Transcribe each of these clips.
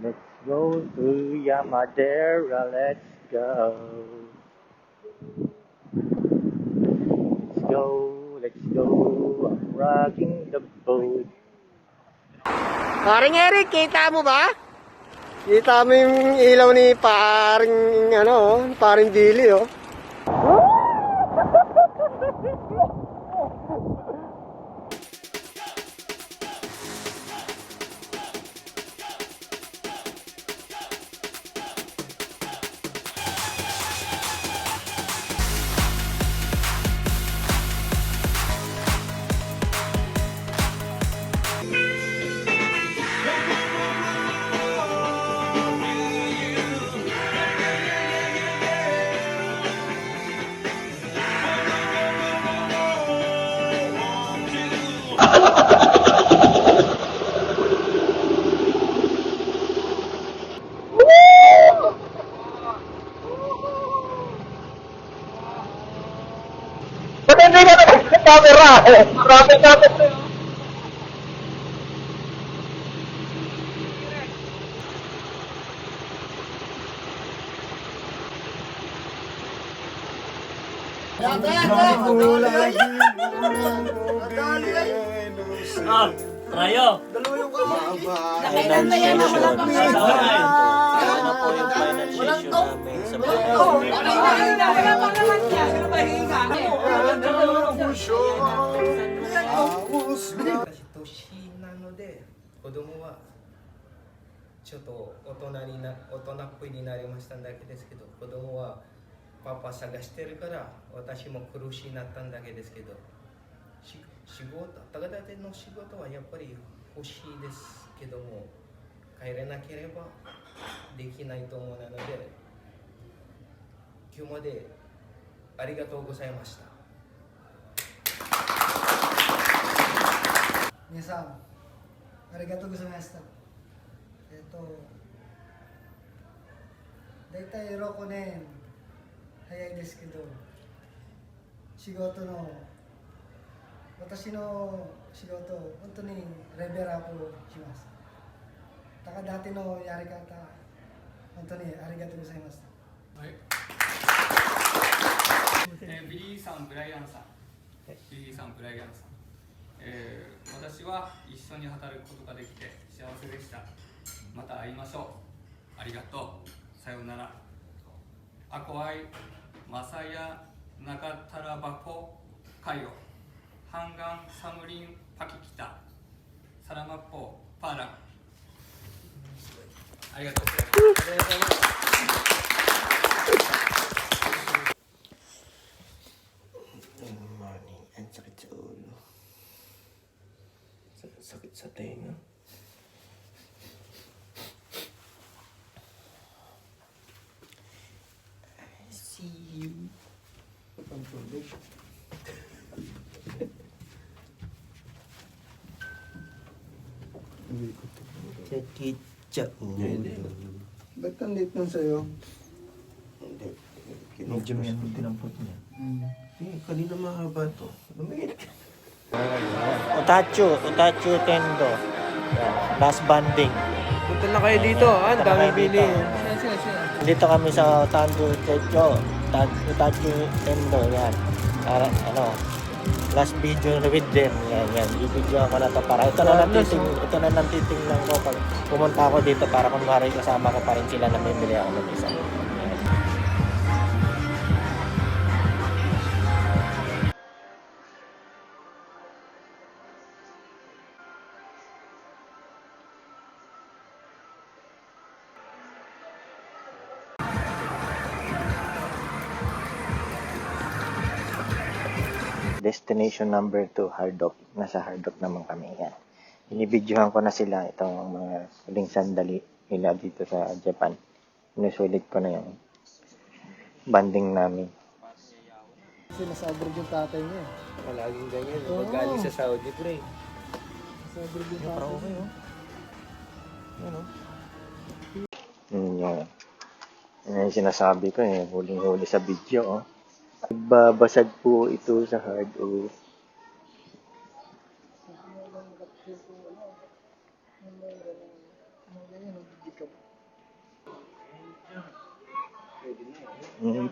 Let's go to Yamadera, let's go. Let's go, I'm rocking the boat. Paring Eric, kita mo ba? Kita mo yung ilaw ni paring, paring Dili, oh. Ba't hindi ka nag-camera? Rapid. Rayo! Final session. Kaya na po yung final session namin sa bahay. 年なので子供はちょっと大人っぽいになりましたんだけですけど、子供はパパ探してるから私も苦しいなったんだけですけど、仕事高田での仕事はやっぱり欲しいですけども、帰れなければできないと思うので、今日までありがとうございました。皆さん、ありがとうございました。だいたい6年早いですけど、私の仕事、本当にレベルアップします。だからdatiのやり方、本当にありがとうございました。はい。ビリーさん、ブライアンさん、私は一緒に働くことができて幸せでした。また会いましょう。ありがとう。さようなら。Ako ay masaya nakatrabaho kayo hanggang sa muling pakikita. Salamat po. Para. ありがとうございます。Good morning. Ang sakit sa ulo. Sakit sa tenga. I see you. Ang tulog. Sakit sa ulo. Ba't ang late nun sa'yo? Hindi. Medyo yan yung tinampot niya. Kanina mahaba to. Utachu Tendo. Yan, last banding. Punta na kayo dito, ang dami bili. Dito kami sa Utachu Tendo. Yan. Para, last video with them. Yan. I-video ako na to para ito na lang titingnan ko pag pumunta ako dito para kunwari kasama ko pa rin sila na may bili ako ng isa. Destination number 2, Hardrock. Nasa Hardrock naman kami. Yan. Inibidyohan ko na sila itong mga huling sandali nila dito sa Japan. Inusulit ko na yung banding namin. Kasi nasa abroad yung tatay niya. Palaging ganyan, Oo. magaling sa Saudi, pre. Nasa abroad yung tatay niya. Yan yung sinasabi ko huling-huli sa video. Nagbabasag po ito sa hard o. Ganyan, hindi ka.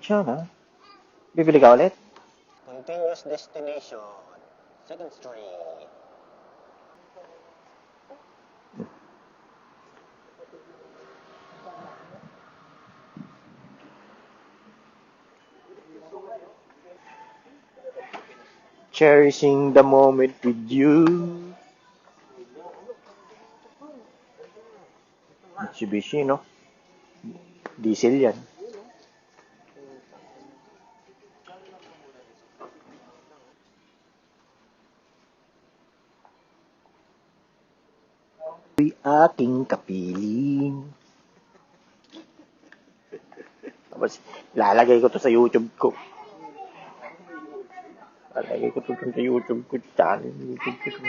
Siya na. Bibili ka ulit? Continuous destination. Second Street. Cherishing the moment with you. Mitsubishi, no? Diesel yan. Uy, aking kapiling. Tapos, lalagay ko to sa YouTube ko. Lalagay ko to sa YouTube ko. Channel, YouTube ko.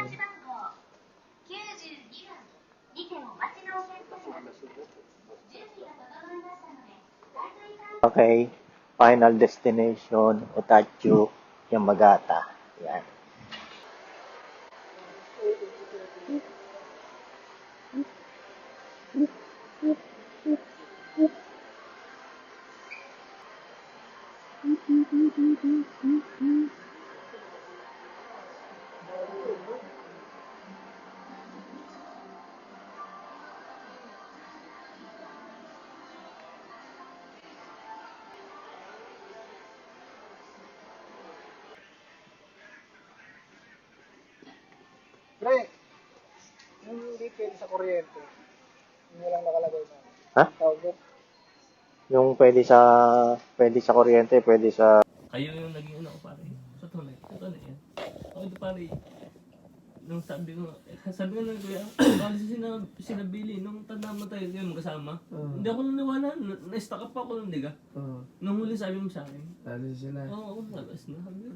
Okay. Final destination, Otachu, Yamagata. Yan. Pre, yung hindi pwede sa kuryente, yung walang nakalagay na. Ha? Tawag doon. Yung pwede sa kuryente, pwede sa... Kayo yung naging ano ko pare. Sa tunay. Ito na yan. Ako ito pare. Nung sabi ko ng kuya, bali sinabili, nung tanda mo tayo yung magkasama. Hindi ako naniwala, na-stuck up ako nun, di ka? Nung huli sabi mo sa akin. Sabi sila. Oo, labas na. Sabi ko,